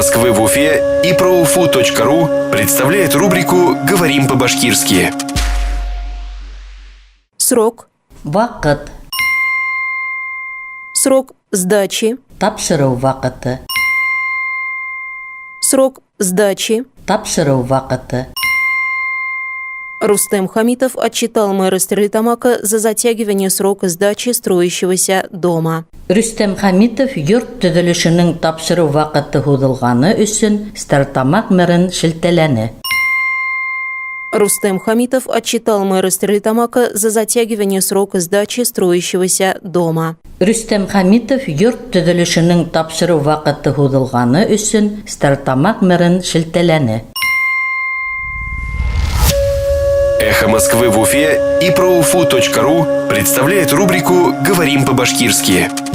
Москвы в Уфе и ProUFU.ру представляет рубрику «Говорим по-башкирски». Срок. Вакыт. Срок сдачи. Тапшыру вакыты. Срок сдачи. Тапшыру вакыты. Рустем Хамитов отчитал мэра Стерлитамака за затягивание срока сдачи строящегося дома. Рустем Хамитов йорт төзелешенең тапшыру вакыты һуҙылғаны өсөн Стерлитамак мэрын шелтәләне. Рустем Хамитов отчитал мэра Стерлитамака за затягивание срока сдачи строящегося дома. Рустем Хамитов йорт төзелешенең тапшыру вакыты һуҙылғаны өсөн Стерлитамак мэрын шелтәләне. Эхо Москвы в Уфе и ProUFU.ру представляет рубрику «Говорим по-башкирски».